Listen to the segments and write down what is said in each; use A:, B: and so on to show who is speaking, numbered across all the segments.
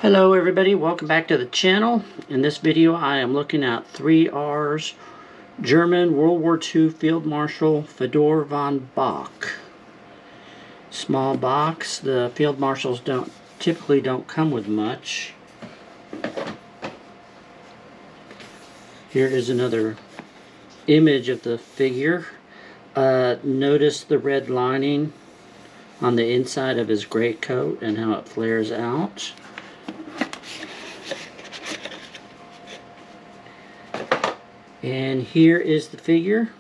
A: Hello everybody, welcome back to the channel. In this video I am looking at 3R's German World War II Field Marshal von Bock. Small box. The field marshals typically don't come with much. Here is another image of the figure. Notice the red lining on the inside of his greatcoat and how it flares out. And here is the figure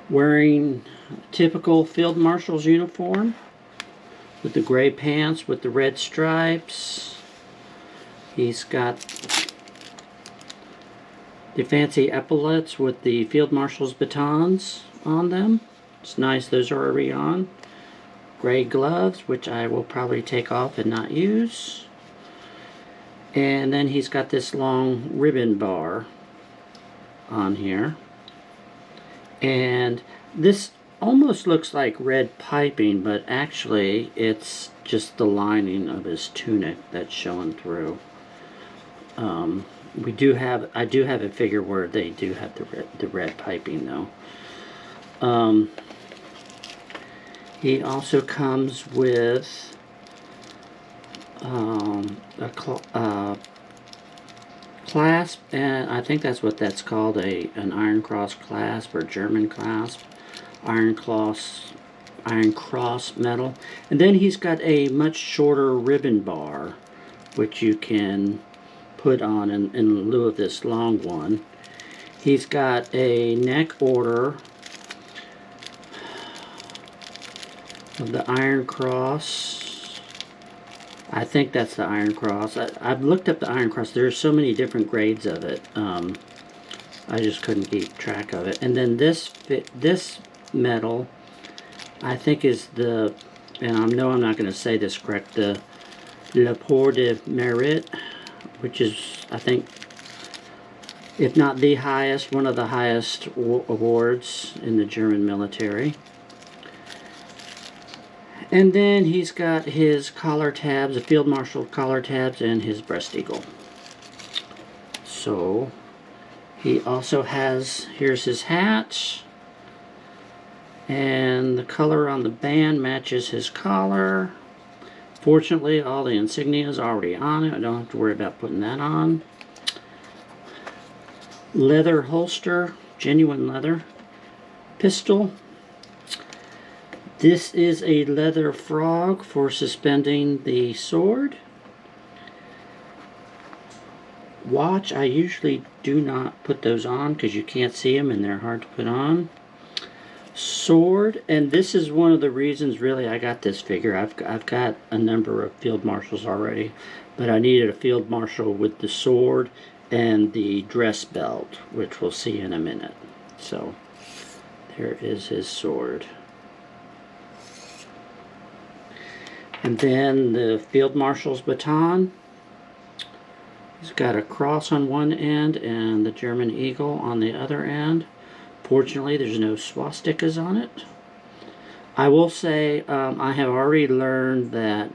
A: wearing typical field marshal's uniform with the gray pants with the red stripes. He's got the fancy epaulets with the field marshal's batons on them. It's nice, those are already on. Gray gloves, which I will probably take off and not use. And then he's got this long ribbon bar on here, and this almost looks like red piping, but actually it's just the lining of his tunic that's showing through. I do have a figure where they do have the red piping though. He also comes with a clasp, and I think that's what that's called, an iron cross clasp or German clasp, iron cross metal. And then he's got a much shorter ribbon bar which you can put on in lieu of this long one. He's got a neck order of the iron cross. I think that's the iron cross. I've looked up the iron cross. There's so many different grades of it. I just couldn't keep track of it. And then this metal, I think is the, and I know I'm not going to say this correct, the Le Pour de Mérite, which is, I think, if not the highest, one of the highest awards in the German military. And then he's got his collar tabs, the field marshal collar tabs, and his breast eagle. So he also has, here's his hat, and the color on the band matches his collar. Fortunately, all the insignia is already on it. I don't have to worry about putting that on. Leather holster, genuine leather. Pistol. This is a leather frog for suspending the sword. Watch, I usually do not put those on because you can't see them and they're hard to put on. Sword, and this is one of the reasons really I got this figure. I've got a number of field marshals already, but I needed a field marshal with the sword and the dress belt, which we'll see in a minute. So there is his sword. And then the field marshal's baton. He's got a cross on one end and the German eagle on the other end. Fortunately, there's no swastikas on it. I will say I have already learned that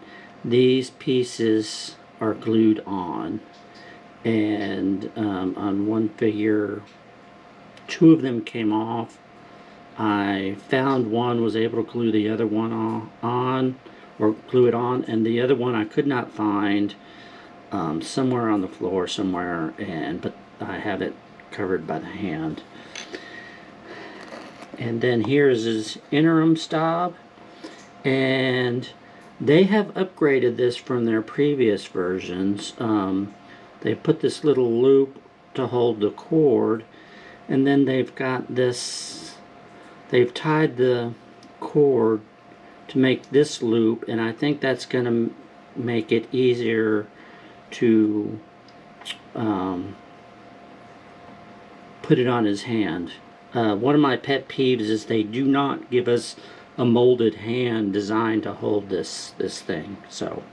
A: these pieces are glued on. And on one figure, 2 of them came off. I found one was able to glue the other one on, or glue it on, and the other one I could not find, somewhere on the floor somewhere, but I have it covered by the hand. And then here's his interim stab, and they have upgraded this from their previous versions. They put this little loop to hold the cord, and then they've got this, they've tied the cord to make this loop, and I think that's going to make it easier to put it on his hand. One of my pet peeves is they do not give us a molded hand designed to hold this thing. So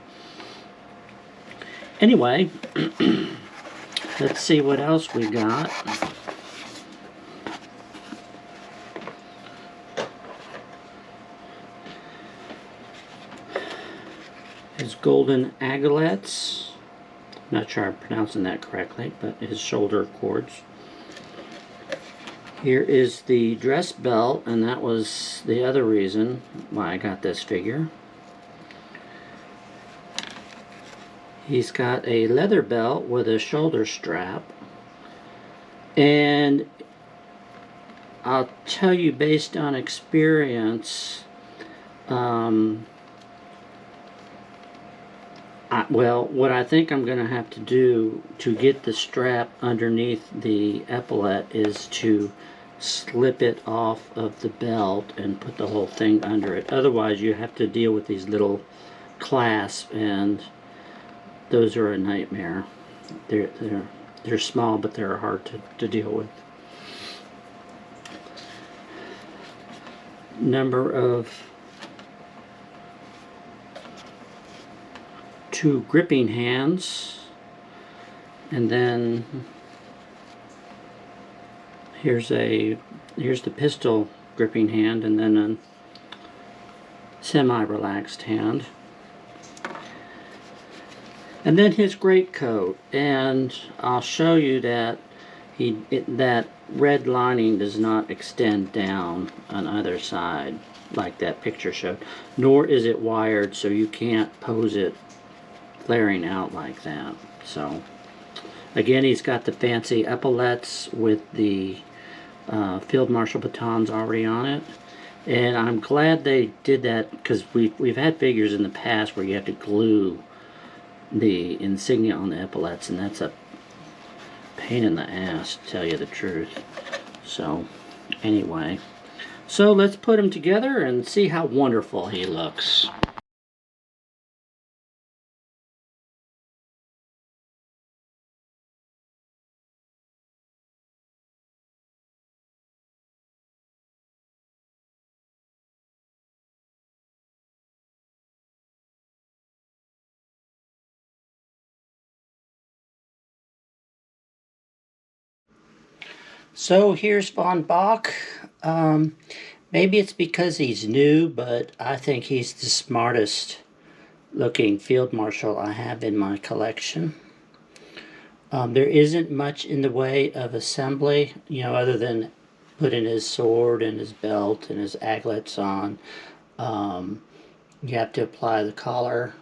A: anyway, let's see what else we got. his golden aigulets. Not sure I'm pronouncing that correctly, but his shoulder cords. Here is the dress belt, and that was the other reason why I got this figure. He's got a leather belt with a shoulder strap, and I'll tell you based on experience, what I think I'm going to have to do to get the strap underneath the epaulette is to slip it off of the belt and put the whole thing under it. Otherwise, you have to deal with these little clasps, and those are a nightmare. They're small, but they're hard to deal with. Number of 2 gripping hands, and then here's the pistol gripping hand, and then a semi-relaxed hand, and then his greatcoat. And I'll show you that that red lining does not extend down on either side like that picture showed, nor is it wired, so you can't pose it flaring out like that. So again, he's got the fancy epaulettes with the Field Marshal batons already on it, and I'm glad they did that, because we've had figures in the past where you have to glue the insignia on the epaulettes, and that's a pain in the ass, to tell you the truth. So anyway, so let's put him together and see how wonderful he looks. So here's von Bock. Maybe it's because he's new, but I think he's the smartest looking field marshal I have in my collection. There isn't much in the way of assembly, other than putting his sword and his belt and his aigulets on. You have to apply the collar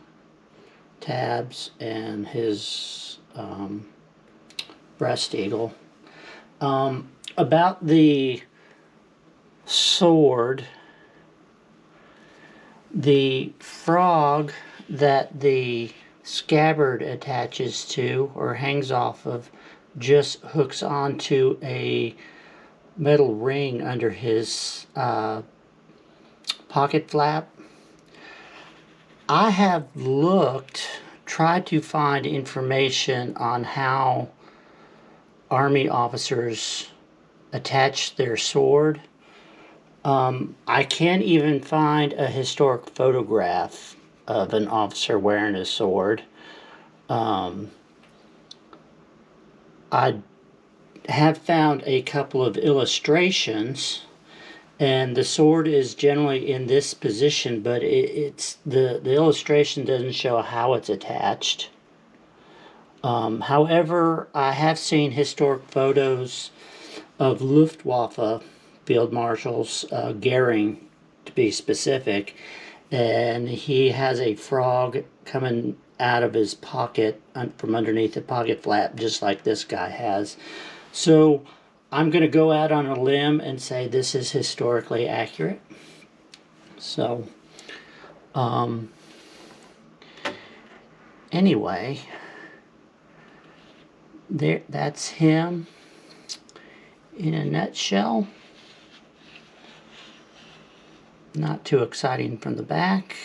A: tabs and his breast eagle. About the sword, the frog that the scabbard attaches to or hangs off of just hooks onto a metal ring under his pocket flap. I have tried to find information on how Army officers attach their sword. I can't even find a historic photograph of an officer wearing a sword. I have found a couple of illustrations, and the sword is generally in this position, but the illustration doesn't show how it's attached. However, I have seen historic photos of Luftwaffe field marshals, Goering to be specific, and he has a frog coming out of his pocket from underneath the pocket flap, just like this guy has. So I'm going to go out on a limb and say this is historically accurate. So anyway, that's him in a nutshell. Not too exciting from the back.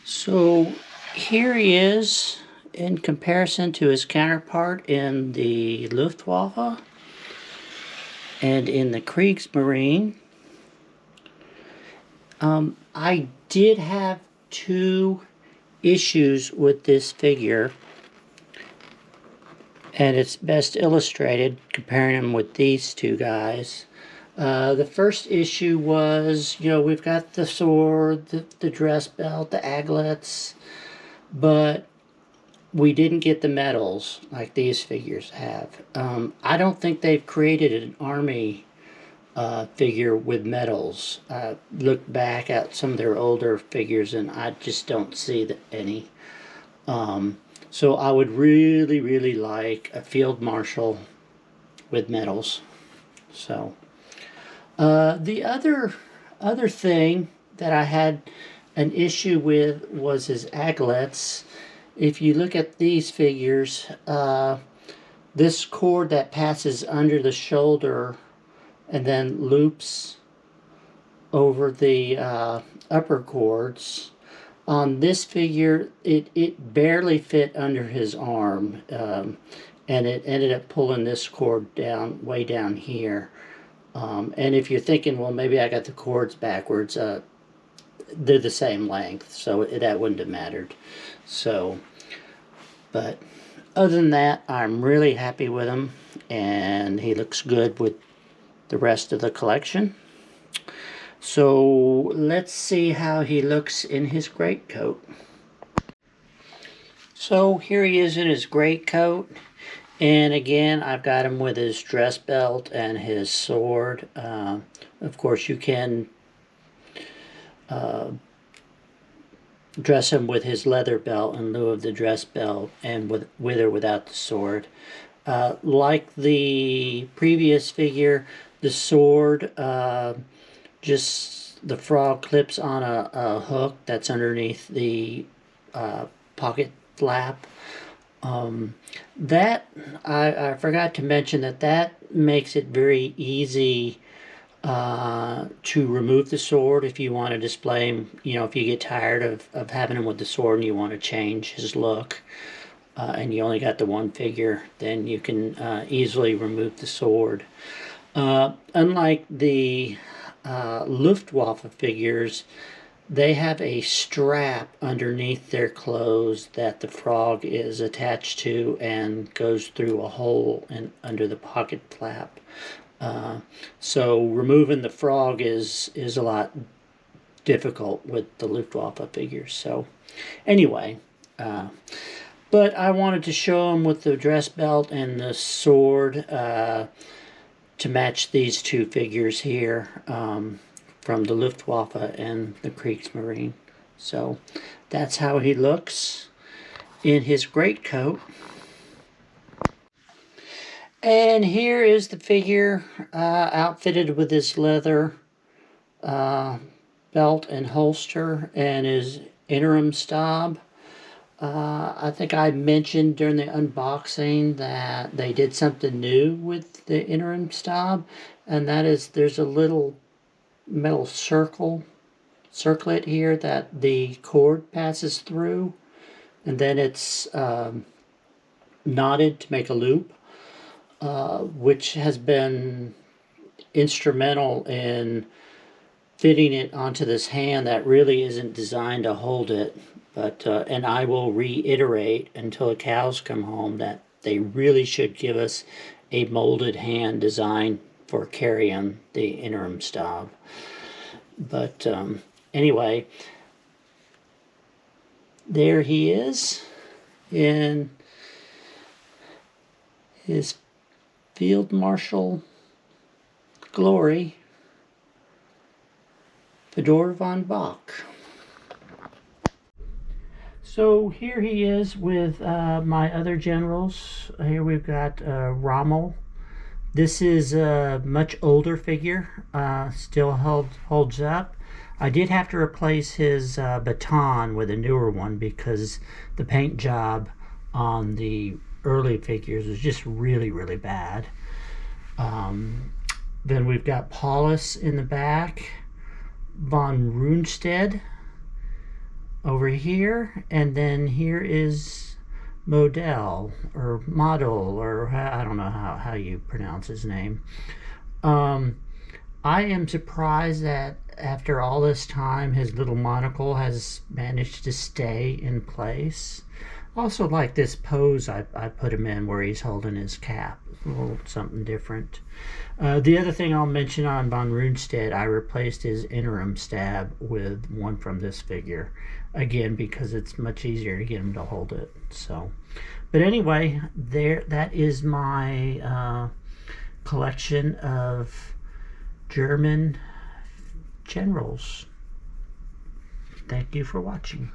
A: So here he is in comparison to his counterpart in the Luftwaffe and in the Kriegsmarine. I did have 2 issues with this figure, And it's best illustrated comparing them with these two guys. The first issue was, you know, we've got the sword, the dress belt, the aglets, but we didn't get the medals like these figures have. I don't think they've created an army figure with medals. Look back at some of their older figures and I just don't see any. So I would really, really like a field marshal with medals. So the other thing that I had an issue with was his aglets. If you look at these figures, this cord that passes under the shoulder and then loops over the upper cords, on this figure it barely fit under his arm, and it ended up pulling this cord down way down here. And if you're thinking, well, maybe I got the cords backwards, they're the same length, so that wouldn't have mattered. So, but other than that, I'm really happy with him, and he looks good with the rest of the collection. So let's see how he looks in his greatcoat. So here he is in his greatcoat, and again I've got him with his dress belt and his sword. Of course you can dress him with his leather belt in lieu of the dress belt, and with or without the sword. Like the previous figure, the sword, just the frog clips on a hook that's underneath the pocket flap. That I forgot to mention that makes it very easy to remove the sword if you want to display him. You know, if you get tired of having him with the sword and you want to change his look, and you only got the one figure, then you can easily remove the sword. Unlike the Luftwaffe figures, they have a strap underneath their clothes that the frog is attached to and goes through a hole under the pocket flap. So removing the frog is a lot difficult with the Luftwaffe figures. So anyway, but I wanted to show them with the dress belt and the sword to match these two figures here from the Luftwaffe and the Kriegsmarine. So that's how he looks in his greatcoat. And here is the figure outfitted with his leather belt and holster and his interim stab. I think I mentioned during the unboxing that they did something new with the interim stab, and that is there's a little metal circlet here that the cord passes through, and then it's knotted to make a loop, which has been instrumental in fitting it onto this hand that really isn't designed to hold it. But and I will reiterate until the cows come home that they really should give us a molded hand design for carrying the interim stab. But anyway, there he is in his Field Marshal glory, Fedor von Bock. So here he is with my other generals. Here we've got Rommel. This is a much older figure, still holds up. I did have to replace his baton with a newer one because the paint job on the early figures was just really, really bad. Then we've got Paulus in the back, von Rundstedt over here, and then here is Model, or I don't know how you pronounce his name. I am surprised that after all this time his little monocle has managed to stay in place. Also like this pose I put him in where he's holding his cap. A little something different. The other thing I'll mention on Von Rundstedt, I replaced his interim stab with one from this figure. Again, because it's much easier to get him to hold it. So, but anyway, that is my collection of German generals. Thank you for watching.